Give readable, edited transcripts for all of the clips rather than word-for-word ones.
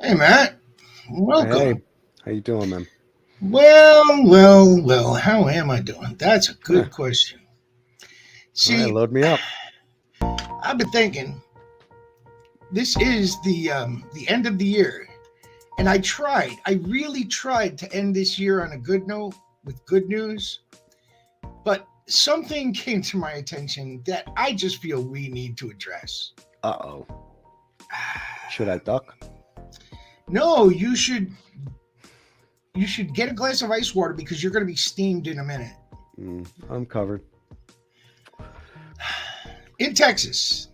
Hey, Matt. Hey, Welcome. how you doing, man? Well. How am I doing? That's a Eh, good question. all right, See, load me up. I've been thinking this is the end of the year, and I tried. I really tried to end this year on a good note with good news, but something came to my attention that I just feel we need to address. Uh-oh. Should I duck? No, you should get a glass of ice water because you're going to be steamed in a minute. I'm covered. In Texas,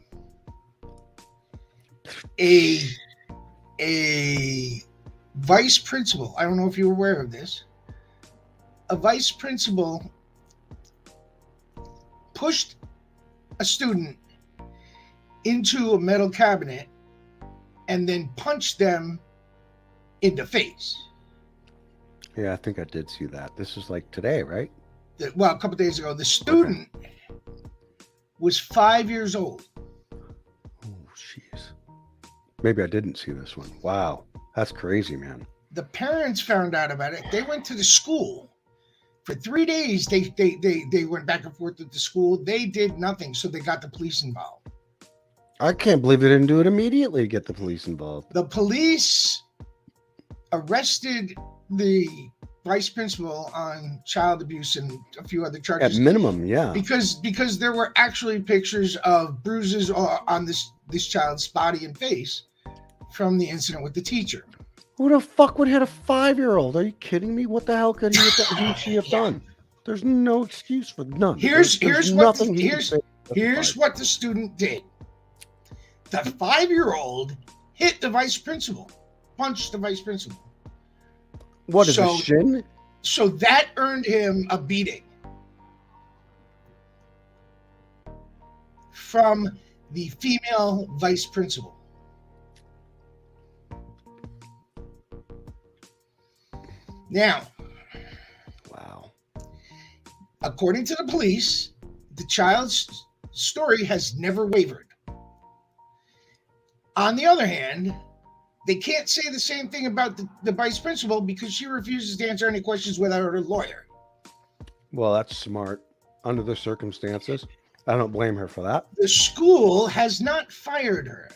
a a vice principal, I don't know if you're aware of this, a vice principal pushed a student into a metal cabinet and then punched them in the face. Yeah, I think I did see that. This is like today, right? Well, a couple days ago, the Okay. student was 5 years old. Oh, jeez. Maybe I didn't see this one. Wow, that's crazy, man. The parents found out about it. They went to the school. For 3 days, they went back and forth with the school. They did nothing, so they got the police involved. I can't believe they didn't do it immediately to get the police involved. The police arrested the vice principal on child abuse and a few other At charges minimum, yeah. because there were actually pictures of bruises on this child's body and face from the incident with the teacher. Who the fuck would hit a 5-year-old? Are you kidding me? What the hell could she have Yeah. done? There's no excuse for none. Here's There's here's what the, nothing he can here's say. here's what the student did. The 5-year-old hit the vice principal, punched the vice principal. What is a So shin? so that earned him a beating from the female vice principal. Now, Wow. according to the police, the child's story has never wavered. On the other hand, they can't say the same thing about the vice principal because she refuses to answer any questions without her lawyer. Well, that's smart under the circumstances. I don't blame her for that. The school has not fired her.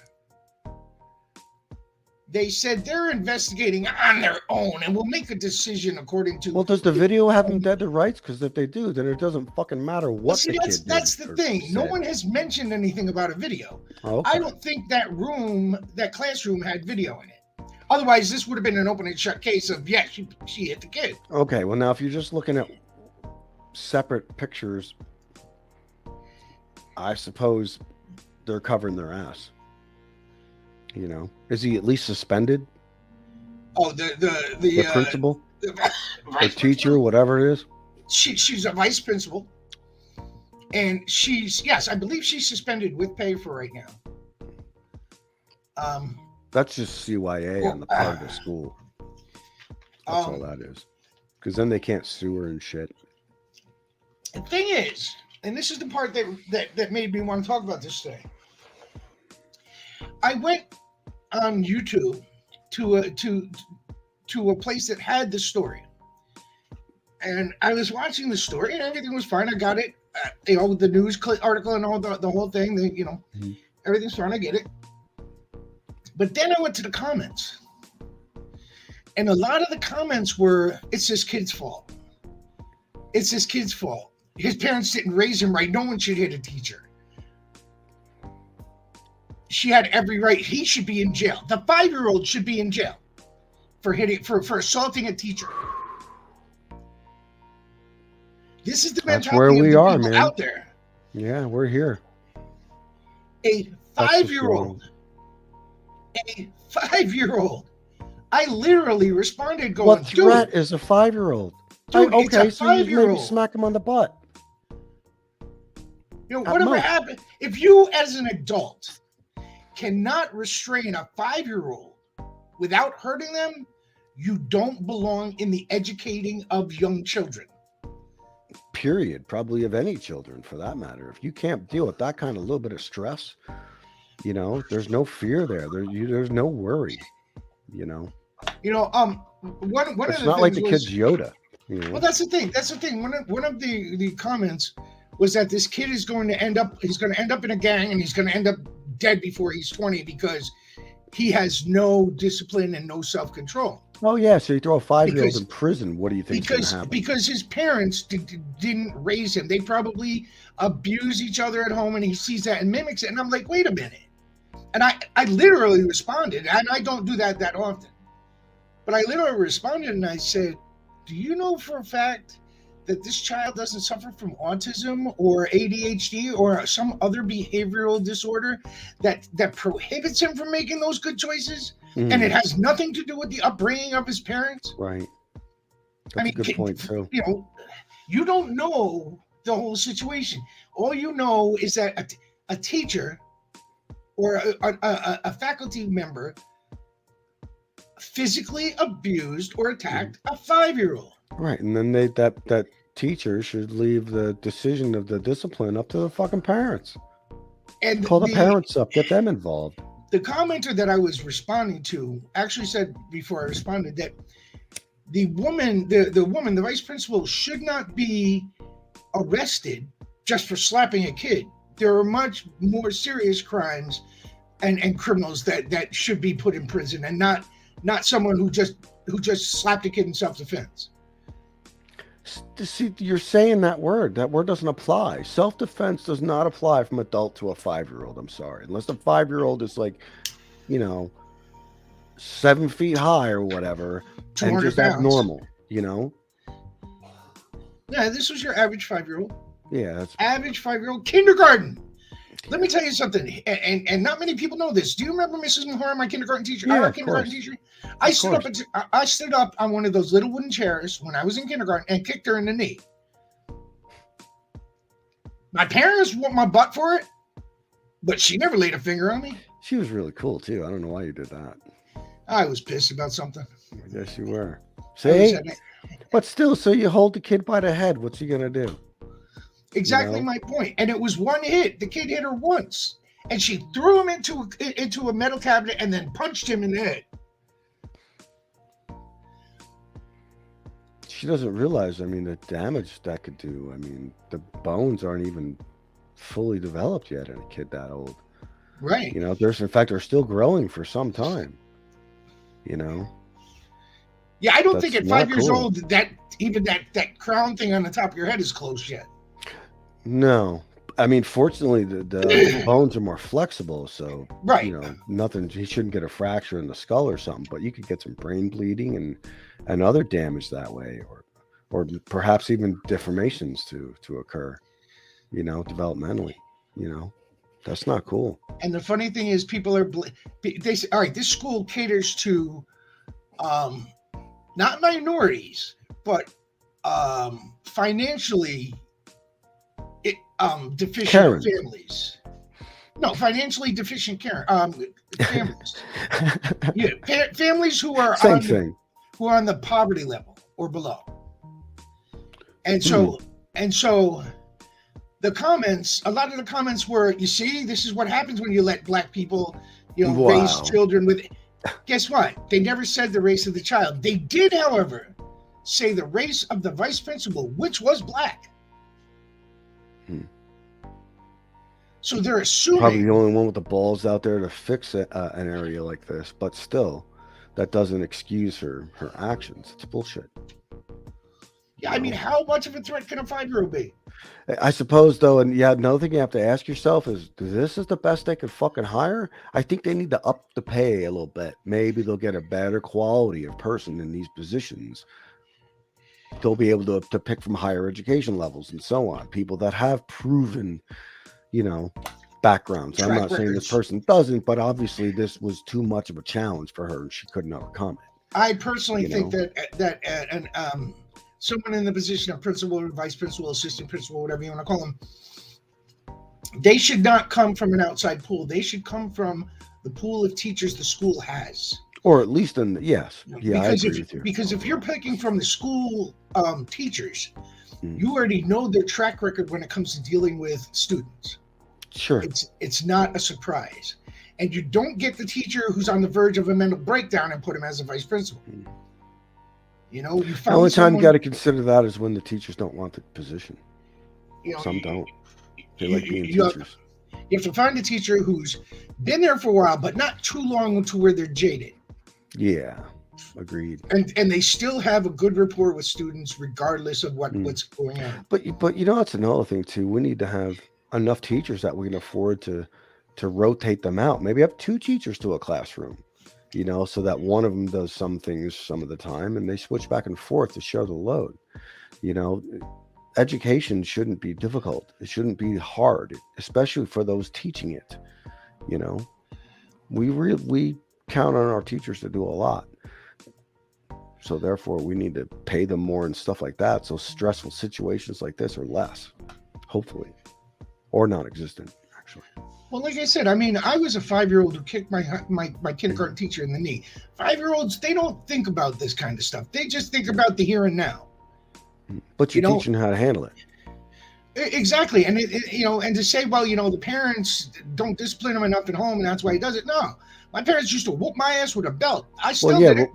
They said they're investigating on their own and will make a decision according to. Well, does the video have them dead to rights? Because if they do, then it doesn't fucking matter Well, what see, the that's kid that's did the or thing. No said. one has mentioned anything about a video. Oh, I okay. don't think that classroom had video in it. Otherwise, this would have been an open and shut case of she hit the kid. Okay. Well, now if you're just looking at separate pictures, I suppose they're covering their ass. Is he at least suspended? Oh, The principal, the or vice teacher, principal. whatever it is. She's a vice principal, and yes, I believe she's suspended with pay for right now. Um, That's just CYA on the part of the school. That's all that is. Because then they can't sue her and shit. The thing is, and this is the part that made me want to talk about this today. I went on YouTube to a place that had the story, and I was watching the story, and everything was fine. I got it, with the news article and all the whole thing. Mhm. Everything's fine. I get it. But then I went to the comments, and a lot of the comments were, "It's this kid's fault. It's this kid's fault. His parents didn't raise him right. No one should hit a teacher. She had every right. He should be in jail. The 5-year-old should be in jail for assaulting a teacher." This is the That's where mentality of we the are, people man. out there. Yeah, we're here. A That's just wrong. 5-year-old. I literally responded What going, threat is a 5-year-old? dude, it's a Okay, so you maybe 5-year-old. smack him on the butt. At Whatever most. happened, if you as an adult cannot restrain a 5-year-old without hurting them, you don't belong in the educating of young children. Period. Probably of any children for that matter. If you can't deal with that kind of little bit of stress, there's no fear there. There's no worry. You know, one of it's the not like things the was, kid's Yoda. You know? well, that's the thing. That's the thing. One of the comments was that this kid is going to end up. He's going to end up in a gang, and he's going to end up dead before he's 20 because he has no discipline and no self-control. Oh yeah, so you throw a 5-year-old Because in prison. What do you think is going to happen? because his parents didn't raise him. They probably abuse each other at home, and he sees that and mimics it. And I'm like, wait a minute. And I literally responded, and I don't do that often, but I literally responded and I said, do you know for a fact that this child doesn't suffer from autism or ADHD or some other behavioral disorder that prohibits him from making those good choices? And it has nothing to do with the upbringing of his parents. Right. That's a good point too. You don't know the whole situation. All you know is that a teacher or a faculty member physically abused or attacked a 5-year-old. Right, and then that teacher should leave the decision of the discipline up to the fucking parents. And call the parents up, get them involved. The commenter that I was responding to actually said before I responded that the woman, the vice principal, should not be arrested just for slapping a kid. There are much more serious crimes and criminals that should be put in prison, and not someone who just slapped a kid in self-defense. See, you're saying that word. That word doesn't apply. Self-defense does not apply from adult to a 5-year-old. I'm sorry. Unless the 5-year-old is like, 7 feet high or whatever, and just abnormal, Yeah, this was your average 5-year-old. Yeah, that's average 5-year-old kindergarten. Let me tell you something, and not many people know this. Do you remember Mrs. Mahora, my kindergarten teacher? Yeah, Our kindergarten teacher. I stood up on one of those little wooden chairs when I was in kindergarten and kicked her in the knee. My parents want my butt for it, but she never laid a finger on me. She was really cool too. I don't know why you did that. I was pissed about something. I guess you were. See, but still, so you hold the kid by the head. What's he gonna do? Exactly my point. And it was one hit. The kid hit her once, and she threw him into a metal cabinet and then punched him in the head. She doesn't realize, the damage that could do. The bones aren't even fully developed yet in a kid that old. Right. They're still growing for some time. Yeah, I don't think at 5 years old that crown thing on the top of your head is closed yet. No, fortunately, the bones are more flexible, so right. Nothing. He shouldn't get a fracture in the skull or something, but you could get some brain bleeding and other damage that way, or perhaps even deformations to occur, developmentally. That's not cool. And the funny thing is, people are they say, all right, this school caters to not minorities, but financially deficient Karen. families. No, financially deficient families. Yeah, families who are who are on the poverty level or below. And so the comments, a lot of the comments were, you see, this is what happens when you let black people, raise children with. Guess what? They never said the race of the child. They did, however, say the race of the vice principal, which was black. So they're assuming probably the only one with the balls out there to fix an area like this, but still, that doesn't excuse her actions. It's bullshit. Yeah, how much of a threat can a 5-year-old be? I suppose, though, and another thing you have to ask yourself is, this is the best they could fucking hire? I think they need to up the pay a little bit. Maybe they'll get a better quality of person in these positions. They'll be able to pick from higher education levels and so on. People that have proven, backgrounds. I'm not saying this person doesn't, but obviously this was too much of a challenge for her and she couldn't overcome it. I personally think that someone in the position of principal or vice principal, assistant principal, whatever you want to call them, they should not come from an outside pool. They should come from the pool of teachers the school has. Or at least yes. Yeah, I agree with you. Because if you're picking from the school teachers, you already know their track record when it comes to dealing with students. Sure. It's not a surprise. and you don't get the teacher who's on the verge of a mental breakdown and put him as a vice principal. You know, you The found only time you someone, got to consider that is when the teachers don't want the position. you know, Some don't. They you, like being you have, teachers. you have to find a teacher who's been there for a while, but not too long to where they're jaded. Yeah, agreed. And they still have a good rapport with students regardless of Mm. what's going on. But you know, that's another thing too. We need to have enough teachers that we can afford to rotate them out. Maybe have 2 teachers to a classroom, you know, so that one of them does some things some of the time and they switch back and forth to share the load. You know, education shouldn't be difficult. It shouldn't be hard, especially for those teaching it. You know, we count on our teachers to do a lot. So therefore, we need to pay them more and stuff like that. So stressful situations like this are less, hopefully, or non-existent, actually. Well, like I said, I mean, I was a 5-year-old who kicked my kindergarten teacher in the knee. 5-year-olds, they don't think about this kind of stuff. They just think about the here and now. But You you're know- teaching how to handle it. Exactly, and you know, and to say, well, you know, the parents don't discipline him enough at home, and that's why he does it. No, my parents used to whoop my ass with a belt. I still yeah, did it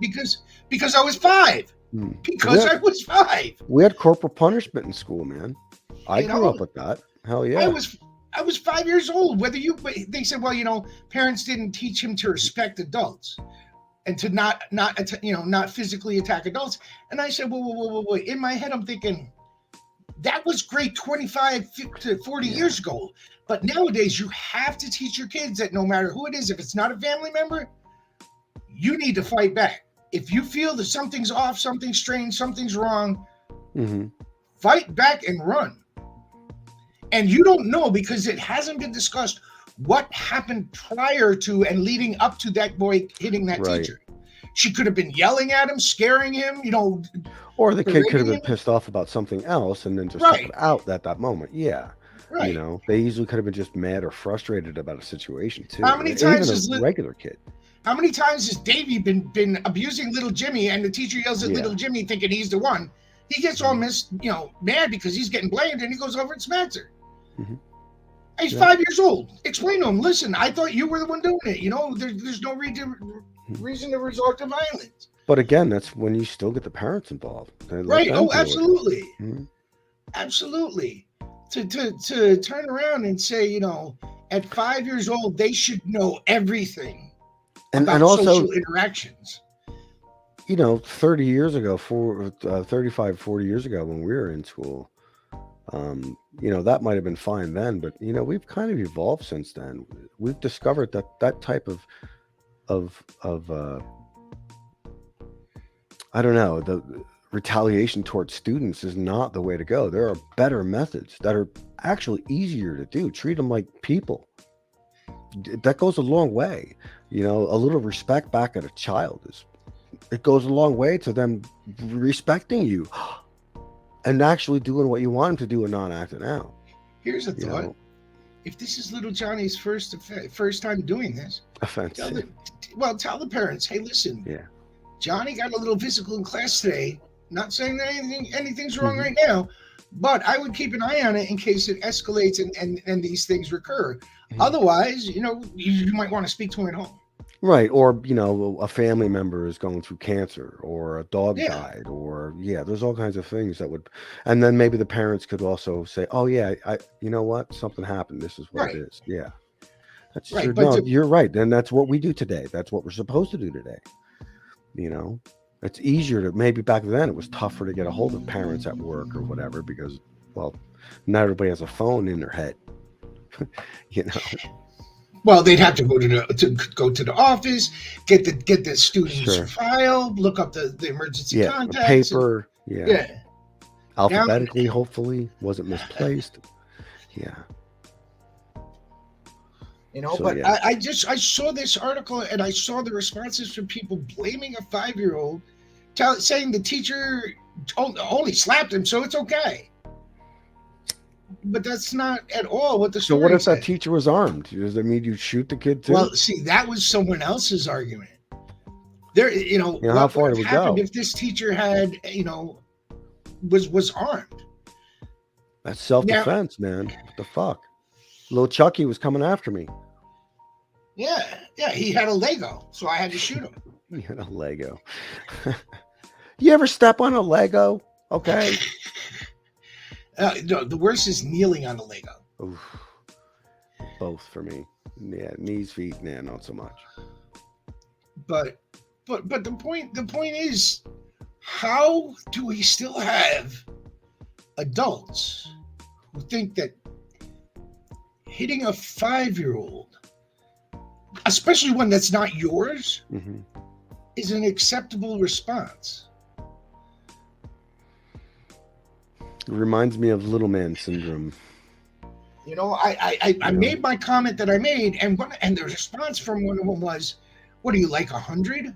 because I was 5. Mm. Because Yeah. I was 5. We had corporal punishment in school, man. I You grew know, up with that. Hell yeah. I was 5 years old. They said, well, you know, parents didn't teach him to respect adults and to not physically attack adults. And I said, whoa. In my head, I'm thinking that was great 25 to 40 years ago. But nowadays, you have to teach your kids that no matter who it is, if it's not a family member, you need to fight back. If you feel that something's off, something's strange, something's wrong, Mm-hmm. fight back and run. And you don't know because it hasn't been discussed what happened prior to and leading up to that boy hitting that Right. teacher. She could have been yelling at him, scaring him, you know. Or the kid could have been Berating him? pissed off about something else and then just Right. took it out at that moment. Yeah. Right. You know, they easily could have been just mad or frustrated about a situation too. How many Even times a has regular kid. How many times has Davey been abusing little Jimmy, and the teacher yells at Yeah. little Jimmy thinking he's the one? He gets all mad because he's getting blamed, and he goes over and smacks her. Mhm. He's Yeah. 5 years old. Explain to him, listen, I thought you were the one doing it. You know, there's no reason to resort to violence. But again, that's when you still get the parents involved. They let Right. them Oh, deal with it. absolutely. Mhm. Absolutely. To turn around and say, you know, at 5 years old, they should know everything And about also, social interactions. you know, 30 years ago, 35, 40 years ago when we were in school, you know, that might have been fine then, but, you know, we've kind of evolved since then. We've discovered that type of I don't know, the retaliation towards students is not the way to go. There are better methods that are actually easier to do. Treat them like people. That goes a long way. You know, a little respect back at a child it goes a long way to them respecting you and actually doing what you want them to do and not acting out. Here's a You thought. know, If this is little Johnny's first time doing this, offensive. tell the parents, hey, listen, Yeah. Johnny got a little physical in class today. Not saying that anything's wrong Mhm. right now, but I would keep an eye on it in case it escalates and these things recur. Mhm. Otherwise, you know, you might want to speak to him at home. Right. Or, you know, a family member is going through cancer or a dog Yeah. died or there's all kinds of things that would, and then maybe the parents could also say, oh yeah, you know what? Something happened. This is what Right. it is. Yeah. That's Right, true. but No, to- you're right. And that's what we do today. That's what we're supposed to do today. You know, it's easier to, maybe back then it was tougher to get a hold of parents at work or whatever, because, well, not everybody has a phone in their head, you know? Well, they'd have to go to the office, get the student's Sure. file, look up the emergency Yeah. A contacts. paper. and- Yeah. yeah. Alphabetically, hopefully, wasn't misplaced. Yeah. You know, So, but yeah. I saw this article and I saw the responses from people blaming a 5-year-old, saying the teacher only slapped him, so it's okay. But that's not at all what the So story what if said. that teacher was armed? Does that mean you'd shoot the kid too? Well, see, that was someone else's argument. There, you know, You know, how what far would did we have happened go? if this teacher had, you know, was armed? That's self-defense, man. What the fuck? Little Chucky was coming after me. Yeah, he had a Lego, so I had to shoot him. You had a Lego. You ever step on a Lego? Okay. No, the worst is kneeling on the Lego. Oof. Both for me. Yeah, knees, feet, nah, not so much. But the point is, how do we still have adults who think that hitting a 5-year-old, especially one that's not yours, Hmm. is an acceptable response? It reminds me of little man syndrome. You know, I made my comment that I made, and the response from one of them was, "What are you, like 100?" I'm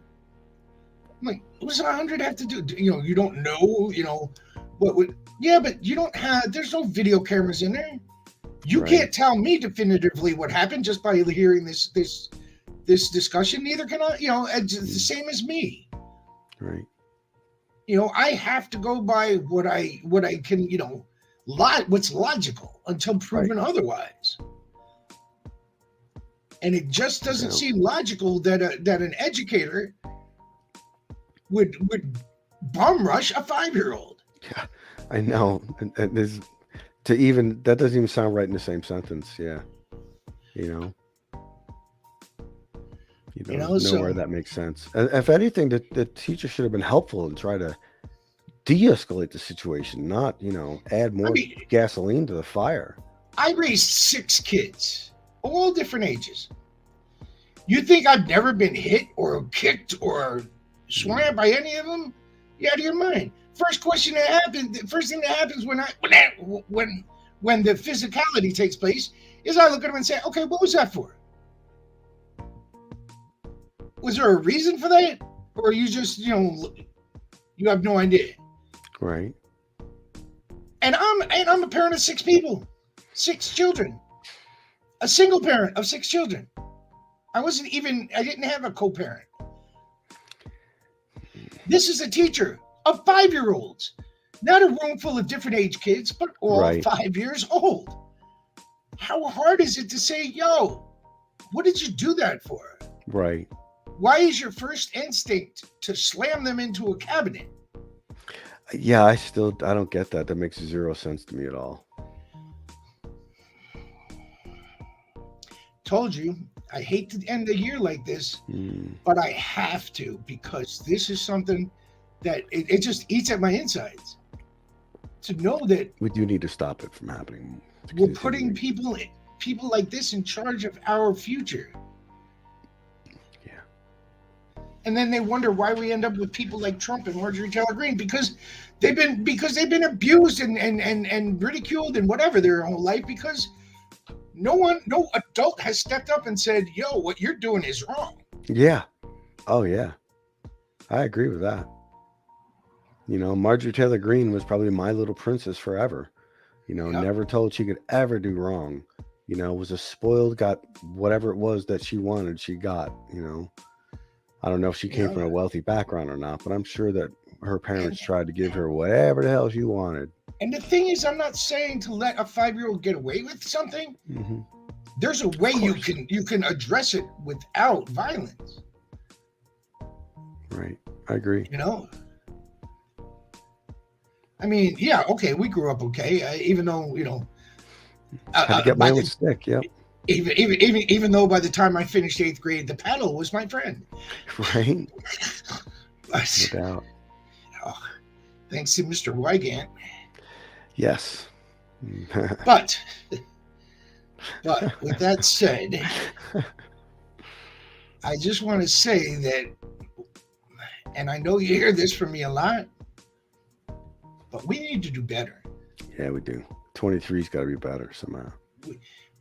like, "What does 100 have to do? You know, you don't know. You know, what would? Yeah, but you don't have. There's no video cameras in there. You Right. can't tell me definitively what happened just by hearing this discussion. Neither can I. You know, it's the same as me. Right. You know, I have to go by what I can. You know, what's logical until proven otherwise." And it just doesn't Yeah. seem logical that that an educator would bum rush a 5-year-old. Yeah, I know. And there's to even that doesn't even sound right in the same sentence. Yeah. You know. You know, There's nowhere so that makes sense. And if anything, the teacher should have been helpful and try to de-escalate the situation, not add I more mean, gasoline to the fire. I raised 6 kids, all different ages. You think I've never been hit or kicked or sworn at by any of them? You out of your mind. First thing that happens when the physicality takes place is I look at them and say, "Okay, what was that for? Was there a reason for that, or you just you have no idea?" Right. And I'm a parent of 6 people, 6 children, a single parent of 6 children. I didn't have a co-parent. This is a teacher of 5-year-olds, not a room full of different age kids, but all Right. 5 years old. How hard is it to say, "Yo, what did you do that for?" Right. Why is your first instinct to slam them into a cabinet? Yeah, I don't get that. That makes zero sense to me at all. Told you, I hate to end the year like this, but I have to, because this is something that it just eats at my insides. To know that We do need to stop it from happening. we're putting people like this in charge of our future. Yeah. And then they wonder why we end up with people like Trump and Marjorie Taylor Greene, because they've been abused and ridiculed and whatever their whole life, because no adult has stepped up and said, "Yo, what you're doing is wrong." Yeah. Oh yeah. I agree with that. Marjorie Taylor Greene was probably my little princess forever. Yep. Never told she could ever do wrong. Was a spoiled, got whatever it was that she wanted, she got. I don't know if she came from a wealthy background or not, but I'm sure that her parents tried to give her whatever the hell she wanted. And the thing is, I'm not saying to let a 5-year-old get away with something. Mm-hmm. There's a way you can address it without violence. Right. I agree. I mean, yeah, okay, we grew up okay, even though Had to get my own stick. Yep. Even though by the time I finished 8th grade, the paddle was my friend. Right. But, no doubt. Thanks to Mr. Wygant. Yes. But with that said, I just want to say that, and I know you hear this from me a lot, but we need to do better. Yeah, we do. 23's got to be better somehow.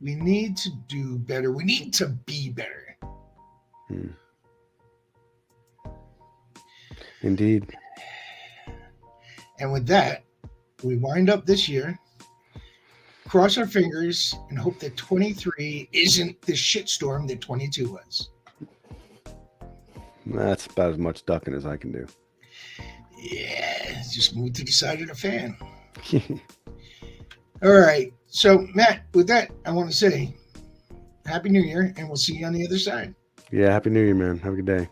We need to do better. We need to be better. Indeed. And with that, we wind up this year, cross our fingers, and hope that 23 isn't the shitstorm that 22 was. That's about as much ducking as I can do. Yeah, just move to the side of the fan. All right. So, Matt, with that, I want to say Happy New Year, and we'll see you on the other side. Yeah, happy New Year, man. Have a good day.